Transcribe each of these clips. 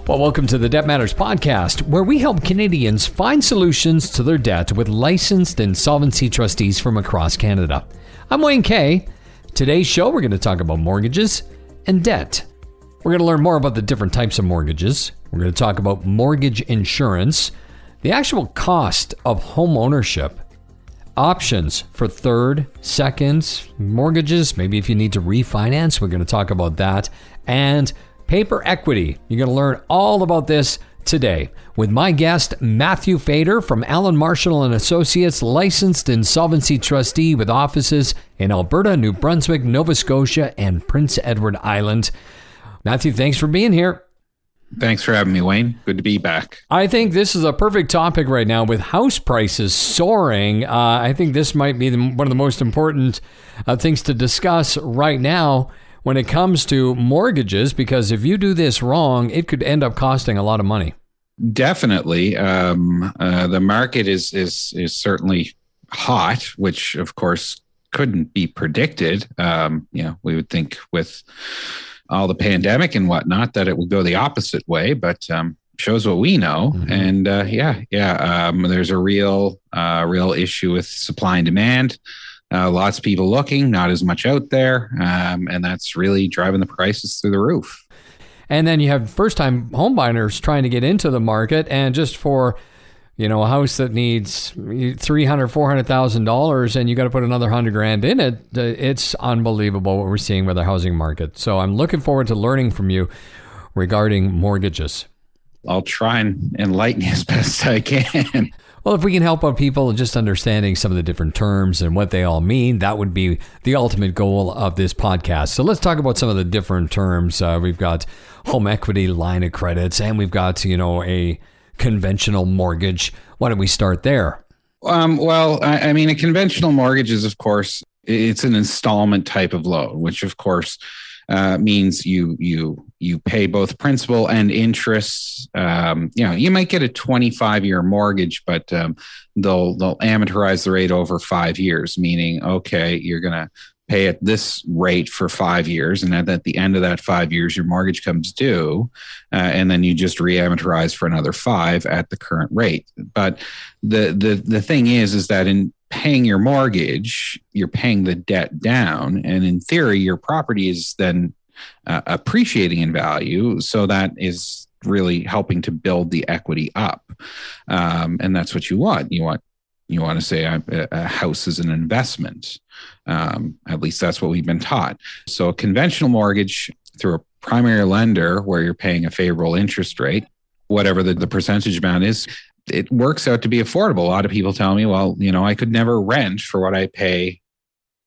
Well, welcome to the Debt Matters podcast, where we help Canadians find solutions to their debt with licensed insolvency trustees from across Canada. I'm Wayne Kay. Today's show, we're going to talk about mortgages and debt. We're going to learn more about the different types of mortgages. We're going to talk about mortgage insurance, the actual cost of home ownership, options for third, second mortgages, maybe if you need to refinance, we're going to talk about that, and paper equity. You're going to learn all about this today with my guest, Matthew Fader from Allan Marshall and Associates, licensed insolvency trustee with offices in Alberta, New Brunswick, Nova Scotia, and Prince Edward Island. Matthew, thanks for being here. Thanks for having me, Wayne. Good to be back. I think this is a perfect topic right now with house prices soaring. I think this might be one of the most important things to discuss right now when it comes to mortgages, because if you do this wrong, it could end up costing a lot of money. Definitely. The market is certainly hot, which of course couldn't be predicted. We would think with all the pandemic and whatnot that it would go the opposite way, but shows what we know. Mm-hmm. And there's a real issue with supply and demand. Lots of people looking, not as much out there, and that's really driving the prices through the roof. And then you have first-time home buyers trying to get into the market, and just for a house that needs $300,000, $400,000, and you got to put another $100,000 in it. It's unbelievable what we're seeing with the housing market. So I'm looking forward to learning from you regarding mortgages. I'll try and enlighten you as best I can. Well, if we can help out people just understanding some of the different terms and what they all mean, that would be the ultimate goal of this podcast. So let's talk about some of the different terms. We've got home equity line of credits, and we've got, a conventional mortgage. Why don't we start there? A conventional mortgage is, of course, it's an installment type of loan, which, of course, means you pay both principal and interest. You might get a 25-year mortgage, but they'll amortize the rate over 5 years, meaning, okay, you're going to pay at this rate for 5 years, and at the end of that 5 years, your mortgage comes due, and then you just re-amortize for another 5 at the current rate. But the thing is that in paying your mortgage, you're paying the debt down, and in theory, your property is then appreciating in value. So that is really helping to build the equity up, and that's what you want. You want to say a house is an investment. At least that's what we've been taught. So a conventional mortgage through a primary lender where you're paying a favorable interest rate, whatever the percentage amount is, it works out to be affordable. A lot of people tell me, well, I could never rent for what I pay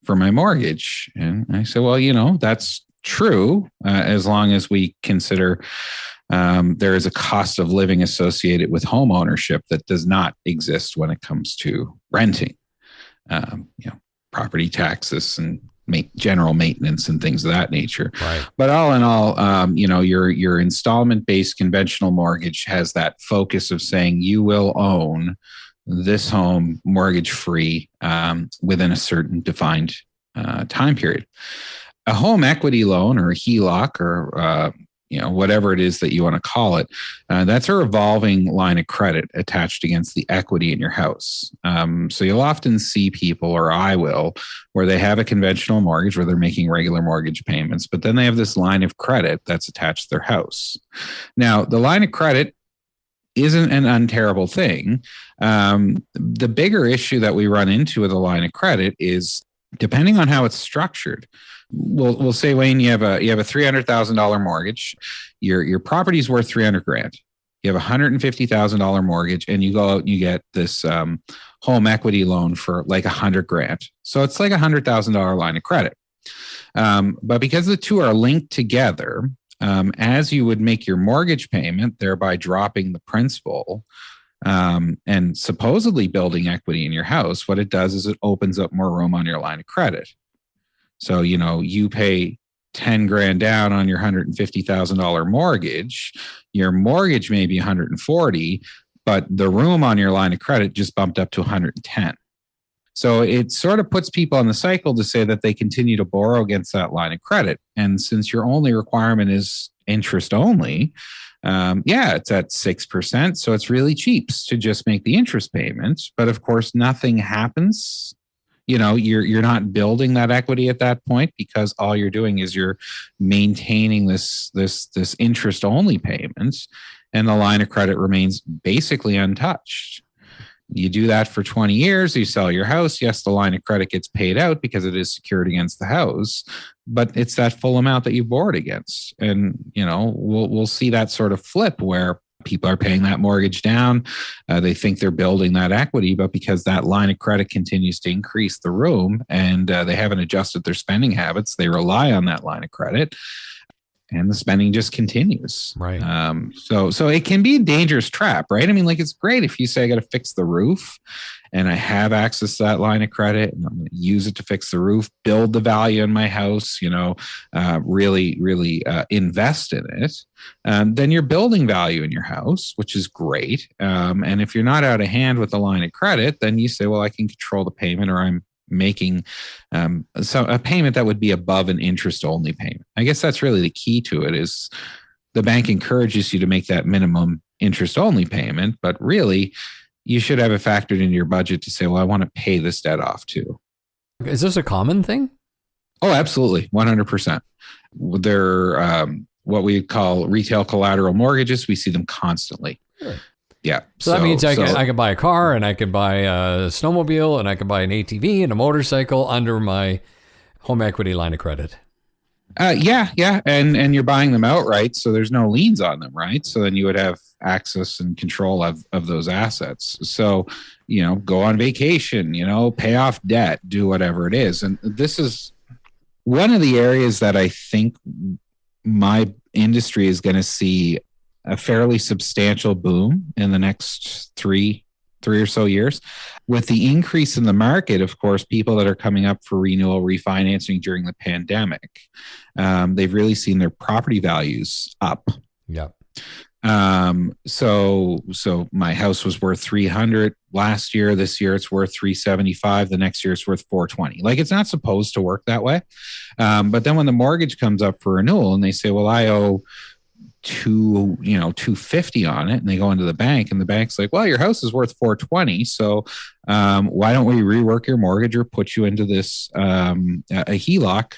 for my mortgage. And I say, well, that's true as long as we consider there is a cost of living associated with home ownership that does not exist when it comes to renting. Property taxes and general maintenance and things of that nature. Right. But all in all, your installment-based conventional mortgage has that focus of saying you will own this home mortgage-free within a certain defined time period. A home equity loan or a HELOC or whatever it is that you want to call it, that's a revolving line of credit attached against the equity in your house. So you'll often see people, or I will, where they have a conventional mortgage where they're making regular mortgage payments, but then they have this line of credit that's attached to their house. Now, the line of credit isn't an unterrible thing. The bigger issue that we run into with a line of credit is depending on how it's structured. We'll say, Wayne, you have a $300,000 mortgage. Your property's worth $300,000. You have a $150,000 mortgage, and you go out and you get this home equity loan for like $100,000. So it's like $100,000 line of credit. But because the two are linked together, as you would make your mortgage payment, thereby dropping the principal, and supposedly building equity in your house, what it does is it opens up more room on your line of credit. So, you pay $10,000 down on your $150,000 mortgage. Your mortgage may be $140,000, but the room on your line of credit just bumped up to $110,000. So it sort of puts people on the cycle to say that they continue to borrow against that line of credit. And since your only requirement is interest only, it's at 6%. So it's really cheap to just make the interest payments. But of course, nothing happens. You're not building that equity at that point, because all you're doing is you're maintaining this interest only payments, and the line of credit remains basically untouched. You do that for 20 years, you sell your house. Yes, the line of credit gets paid out because it is secured against the house, but it's that full amount that you borrowed against. And, we'll see that sort of flip where people are paying that mortgage down. They think they're building that equity, but because that line of credit continues to increase the room and they haven't adjusted their spending habits, they rely on that line of credit. And the spending just continues. Right. So it can be a dangerous trap, right? I mean, like, it's great if you say I got to fix the roof and I have access to that line of credit and I'm going to use it to fix the roof, build the value in my house, really invest in it. Then you're building value in your house, which is great. And if you're not out of hand with the line of credit, then you say, well, I can control the payment, or I'm making a payment that would be above an interest only payment. I guess that's really the key to it, is the bank encourages you to make that minimum interest only payment, but really you should have it factored into your budget to say, well, I want to pay this debt off too. Is this a common thing? Oh, absolutely. 100%. They're what we call retail collateral mortgages. We see them constantly. Really? Yeah. So that means I could buy a car, and I could buy a snowmobile, and I could buy an ATV and a motorcycle under my home equity line of credit. Yeah. And you're buying them outright, so there's no liens on them, right? So then you would have access and control of those assets. So, go on vacation, pay off debt, do whatever it is. And this is one of the areas that I think my industry is going to see a fairly substantial boom in the next three or so years. With the increase in the market, of course, people that are coming up for renewal refinancing during the pandemic, they've really seen their property values up. Yeah. So my house was worth 300 last year. This year it's worth 375. The next year it's worth 420. Like, it's not supposed to work that way. But then when the mortgage comes up for renewal and they say, well, I owe $250 on it, and they go into the bank, and the bank's like, well, your house is worth 420, so why don't we rework your mortgage or put you into this a HELOC,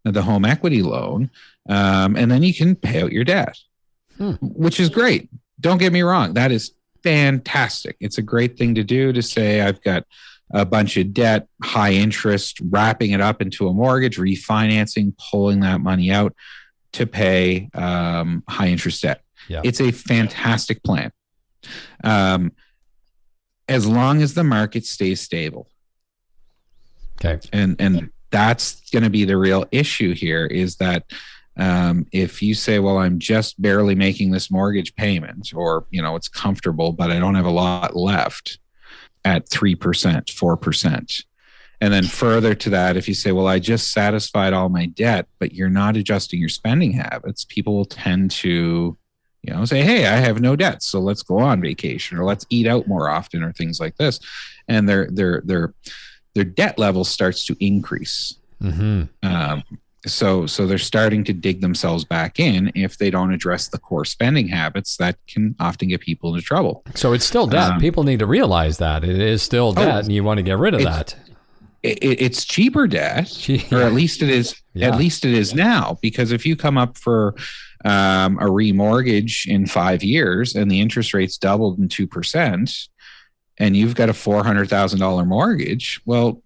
the home equity loan, and then you can pay out your debt. Which is great. Don't get me wrong, that is fantastic. It's a great thing to do, to say I've got a bunch of debt, high interest, wrapping it up into a mortgage, refinancing, pulling that money out to pay high interest debt. Yeah. It's a fantastic plan. As long as the market stays stable. Okay. And that's going to be the real issue here, is that if you say, well, I'm just barely making this mortgage payment, or, it's comfortable, but I don't have a lot left at 3%, 4%. And then further to that, if you say, well, I just satisfied all my debt, but you're not adjusting your spending habits, people will tend to, say, hey, I have no debt, so let's go on vacation, or let's eat out more often, or things like this. And their debt level starts to increase. Mm-hmm. So they're starting to dig themselves back in if they don't address the core spending habits that can often get people into trouble. So it's still debt. People need to realize that it is still debt, and you want to get rid of that. It's cheaper debt, or at least it is. Yeah. At least it is now, because if you come up for a remortgage in 5 years and the interest rate's doubled in 2%, and you've got a $400,000 mortgage, well,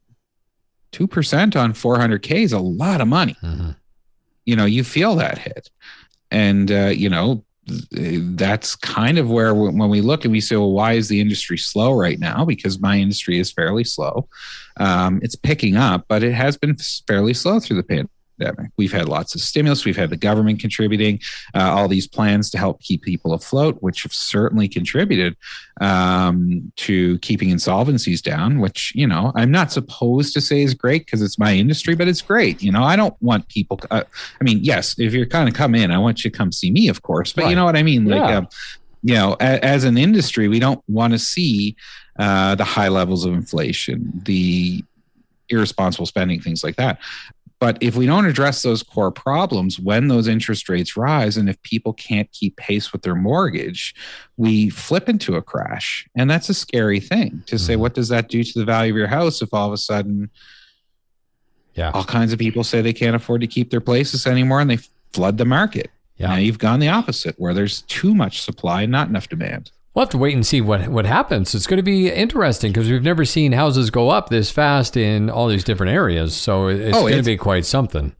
2% on $400K is a lot of money. Mm-hmm. You feel that hit, and that's kind of where when we look and we say, well, why is the industry slow right now? Because my industry is fairly slow. It's picking up, but it has been fairly slow through the pandemic. We've had lots of stimulus. We've had the government contributing all these plans to help keep people afloat, which have certainly contributed to keeping insolvencies down, which, I'm not supposed to say is great because it's my industry, but it's great. I don't want people, yes, if you're kind of come in, I want you to come see me, of course, but right. You know what I mean? Yeah. Like, as an industry, we don't want to see the high levels of inflation, the irresponsible spending, things like that. But if we don't address those core problems, when those interest rates rise, and if people can't keep pace with their mortgage, we flip into a crash. And that's a scary thing to say. What does that do to the value of your house if all of a sudden all kinds of people say they can't afford to keep their places anymore and they flood the market? Now you've gone the opposite, where there's too much supply and not enough demand. We'll have to wait and see what happens. It's going to be interesting because we've never seen houses go up this fast in all these different areas. So it's going to be quite something.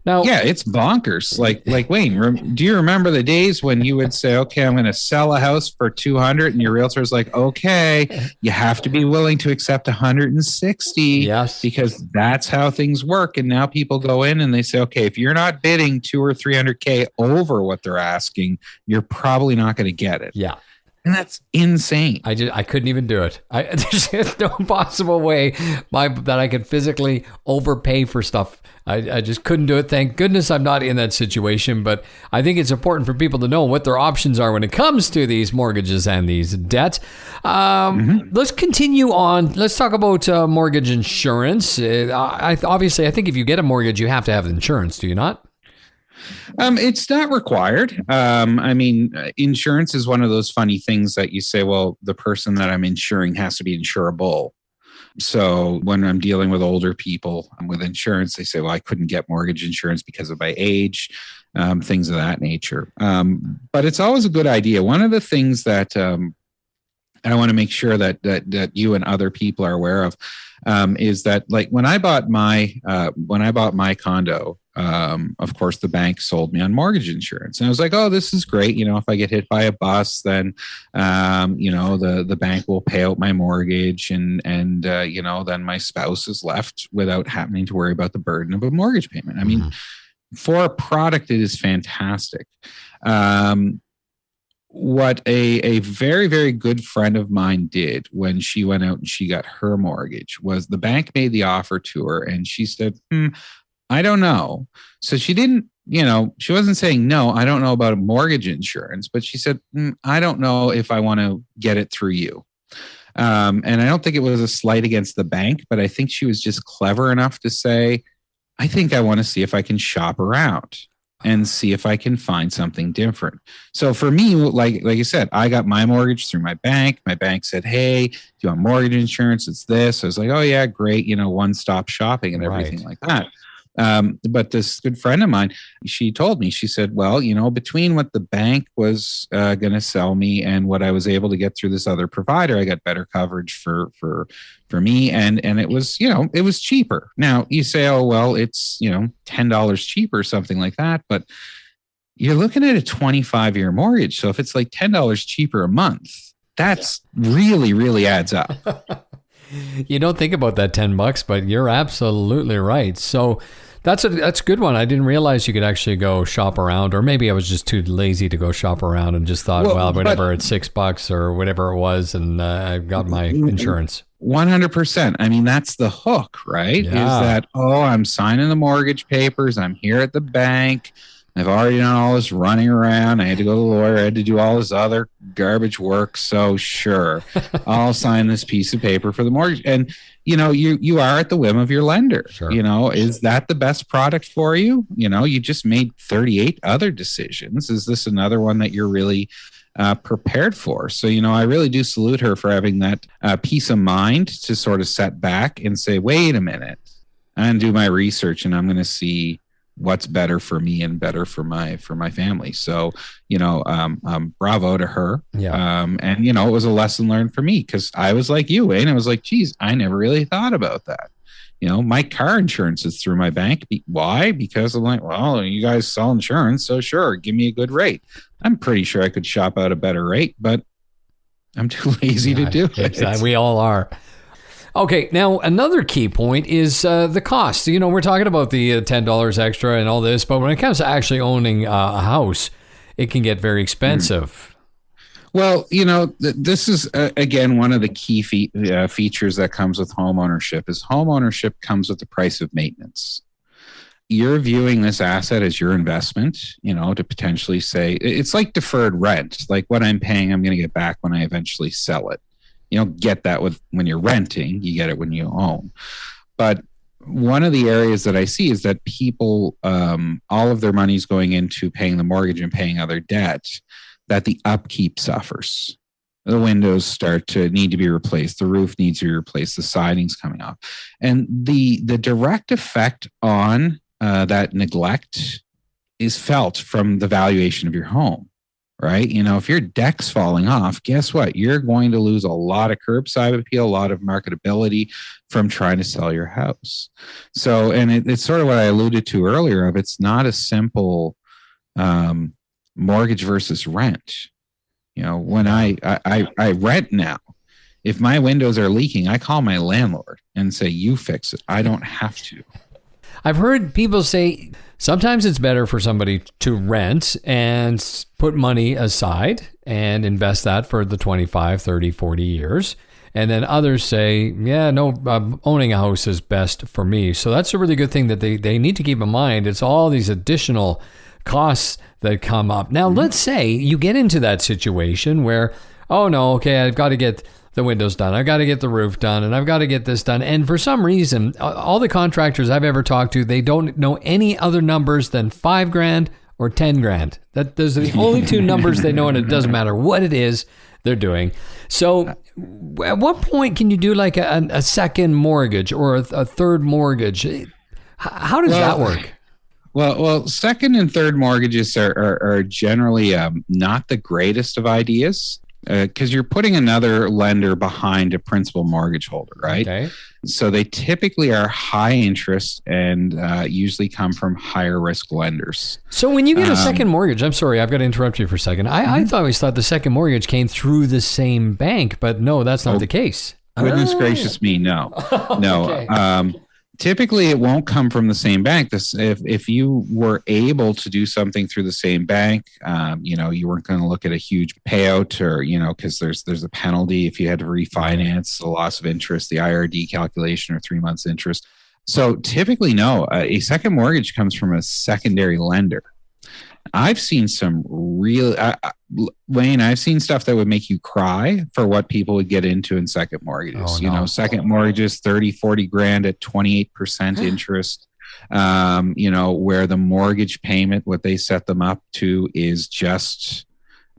Now, it's bonkers. Like Wayne, do you remember the days when you would say, okay, I'm going to sell a house for 200 and your realtor's like, okay, you have to be willing to accept 160. Yes. Because that's how things work. And now people go in and they say, okay, if you're not bidding 200 or 300K over what they're asking, you're probably not going to get it. Yeah. And that's insane. I couldn't even do it. There's no possible way that I could physically overpay for stuff. I just couldn't do it. Thank goodness I'm not in that situation. But I think it's important for people to know what their options are when it comes to these mortgages and these debts. Let's continue on. Let's talk about mortgage insurance. Obviously, I think if you get a mortgage, you have to have insurance. Do you not? It's not required. Insurance is one of those funny things that you say, well, the person that I'm insuring has to be insurable. So when I'm dealing with older people with insurance, they say, well, I couldn't get mortgage insurance because of my age, things of that nature. But it's always a good idea. One of the things that I want to make sure that you and other people are aware of is that, like, when I bought my condo, of course, the bank sold me on mortgage insurance. And I was like, oh, this is great. If I get hit by a bus, then, the bank will pay out my mortgage and then my spouse is left without having to worry about the burden of a mortgage payment. I mean, for a product, it is fantastic. What a very, very good friend of mine did when she went out and she got her mortgage was the bank made the offer to her and she said, I don't know. So she didn't, she wasn't saying, no, I don't know about mortgage insurance, but she said, I don't know if I want to get it through you. And I don't think it was a slight against the bank, but I think she was just clever enough to say, I think I want to see if I can shop around and see if I can find something different. So for me, like I said, I got my mortgage through my bank. My bank said, hey, do you want mortgage insurance? It's this. I was like, oh yeah, great. One-stop shopping and everything like that. But this good friend of mine, she told me, she said, well, between what the bank was going to sell me and what I was able to get through this other provider, I got better coverage for me. And it was, it was cheaper. Now you say, oh, well, it's, $10 cheaper, something like that. But you're looking at a 25-year mortgage. So if it's like $10 cheaper a month, that's really, really adds up. You don't think about that $10, but you're absolutely right. So that's a good one. I didn't realize you could actually go shop around, or maybe I was just too lazy to go shop around and just thought, well, whatever, it's $6 or whatever it was, and I got my insurance. 100%. I mean, that's the hook, right? Yeah. Is that, I'm signing the mortgage papers. I'm here at the bank. I've already done all this running around. I had to go to the lawyer. I had to do all this other garbage work. So sure, I'll sign this piece of paper for the mortgage. And, you are at the whim of your lender. Sure. Is that the best product for you? You just made 38 other decisions. Is this another one that you're really prepared for? So, I really do salute her for having that peace of mind to sort of set back and say, wait a minute, I'm going to do my research and I'm going to see what's better for me and better for my family. So, bravo to her. Yeah. And it was a lesson learned for me because I was like you, Wayne. I was like, geez, I never really thought about that. My car insurance is through my bank. Why? Because I'm like, well, you guys sell insurance. So sure, give me a good rate. I'm pretty sure I could shop out a better rate, but I'm too lazy to do it. Exactly. We all are. Okay, now another key point is the cost. We're talking about the $10 extra and all this, but when it comes to actually owning a house, it can get very expensive. Well, this is, again, one of the key features that comes with homeownership is homeownership comes with the price of maintenance. you're viewing this asset as your investment, to potentially say it's like deferred rent. Like what I'm paying, I'm going to get back when I eventually sell it. You don't get that when you're renting, you get it when you own. But one of the areas that I see is that people, all of their money's going into paying the mortgage and paying other debt, that the upkeep suffers. The windows start to need to be replaced. The roof needs to be replaced. The siding's coming off. And the direct effect on that neglect is felt from the valuation of your home, right? If your deck's falling off, guess what? You're going to lose a lot of curbside appeal, a lot of marketability from trying to sell your house. So, and it's sort of what I alluded to earlier of it's not a simple mortgage versus rent. When I rent now, if my windows are leaking, I call my landlord and say, you fix it. I don't have to. I've heard people say sometimes it's better for somebody to rent and put money aside and invest that for the 25, 30, 40 years. And then others say, yeah, no, owning a house is best for me. So that's a really good thing that they need to keep in mind. It's all these additional costs that come up. Now, let's say you get into that situation where, oh no, okay, I've got to get the windows done. I've got to get the roof done, and I've got to get this done. And for some reason, all the contractors I've ever talked to, they don't know any other numbers than $5,000 or $10,000. Those are the only two numbers they know, and it doesn't matter what it is they're doing. So at what point can you do like a second mortgage or a third mortgage? How does that work? Well, second and third mortgages are generally not the greatest of ideas because you're putting another lender behind a principal mortgage holder, right? Okay. So they typically are high interest and usually come from higher risk lenders. So when you get a second mortgage, I'm sorry, I've got to interrupt you for a second. I always thought the second mortgage came through the same bank, but no, that's not the case. Goodness gracious me, no. No. Okay. Typically, it won't come from the same bank. If you were able to do something through the same bank, you weren't going to look at a huge payout or, because there's a penalty if you had to refinance, the loss of interest, the IRD calculation or 3 months interest. So typically, no, a second mortgage comes from a secondary lender. I've seen some real, Wayne, I've seen stuff that would make you cry for what people would get into in second mortgages. Oh, no. Second mortgages, 30, 40 grand at 28% interest, where the mortgage payment, what they set them up to is just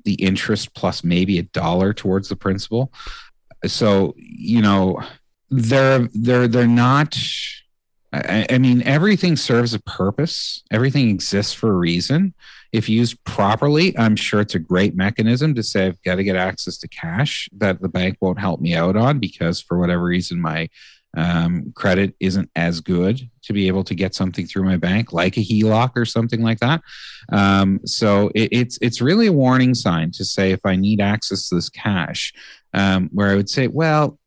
the interest plus maybe $1 towards the principal. So, they're not, I mean, everything serves a purpose. Everything exists for a reason. If used properly, I'm sure it's a great mechanism to say, I've got to get access to cash that the bank won't help me out on because for whatever reason, my credit isn't as good to be able to get something through my bank, like a HELOC or something like that. So it's really a warning sign to say, if I need access to this cash, where I would say, well,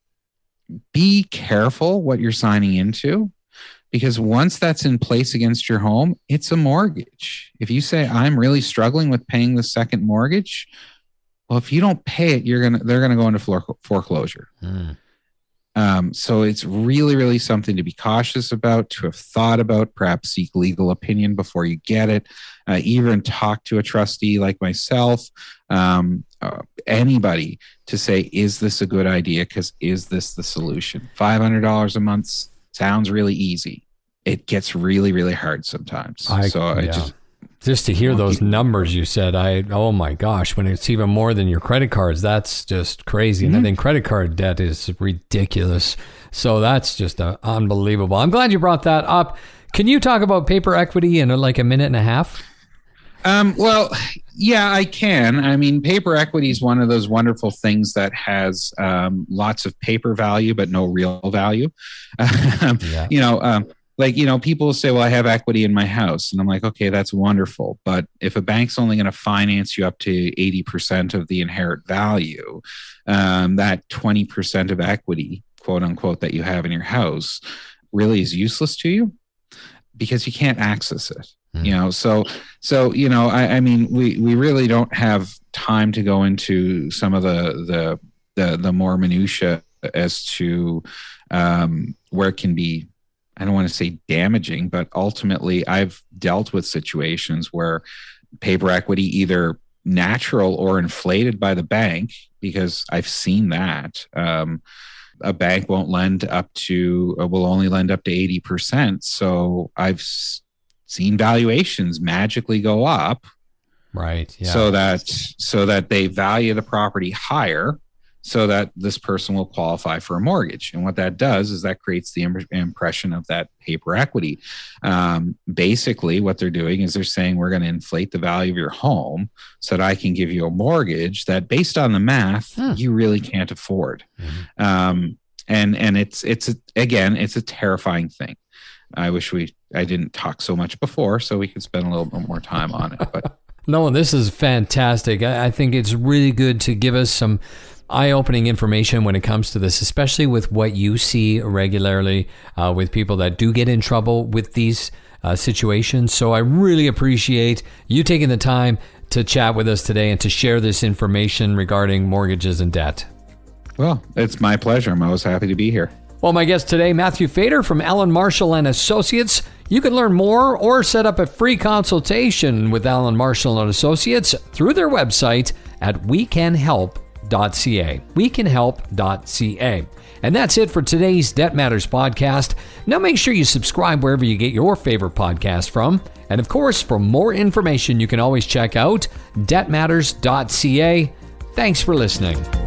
be careful what you're signing into. Because once that's in place against your home, it's a mortgage. If you say, I'm really struggling with paying the second mortgage, well, if you don't pay it, they're gonna go into foreclosure. So it's really, really something to be cautious about, to have thought about, perhaps seek legal opinion before you get it, even talk to a trustee like myself, anybody to say, is this a good idea? Because is this the solution? $500 a month sounds really easy. It gets really, really hard sometimes. Just to hear those numbers you said, oh my gosh, when it's even more than your credit cards, that's just crazy. And I think credit card debt is ridiculous. So that's just unbelievable. I'm glad you brought that up. Can you talk about paper equity in like a minute and a half? Well, yeah, I can. I mean, paper equity is one of those wonderful things that has lots of paper value, but no real value. People say, well, I have equity in my house. And I'm like, okay, that's wonderful. But if a bank's only going to finance you up to 80% of the inherent value, that 20% of equity, quote unquote, that you have in your house really is useless to you because you can't access it. I mean, we really don't have time to go into some of the more minutia as to where it can be I don't want to say damaging, but ultimately I've dealt with situations where paper equity, either natural or inflated by the bank, because I've seen that. A bank won't lend up to, will only lend up to 80%. So I've seen valuations magically go up. Right. Yeah. So that they value the property higher, so that this person will qualify for a mortgage. And what that does is that creates the impression of that paper equity. Basically, what they're doing is they're saying, we're going to inflate the value of your home so that I can give you a mortgage that, based on the math, you really can't afford. And it's a terrifying thing. I wish I didn't talk so much before, so we could spend a little bit more time on it. But no, this is fantastic. I think it's really good to give us some eye-opening information when it comes to this, especially with what you see regularly with people that do get in trouble with these situations. So I really appreciate you taking the time to chat with us today and to share this information regarding mortgages and debt. Well, it's my pleasure. I'm always happy to be here. Well, my guest today, Matthew Fader from Allan Marshall and Associates. You can learn more or set up a free consultation with Allan Marshall and Associates through their website at wecanhelp.ca. wecanhelp.ca. And that's it for today's Debt Matters podcast. Now make sure you subscribe wherever you get your favorite podcast from. And of course, for more information, you can always check out debtmatters.ca. Thanks for listening.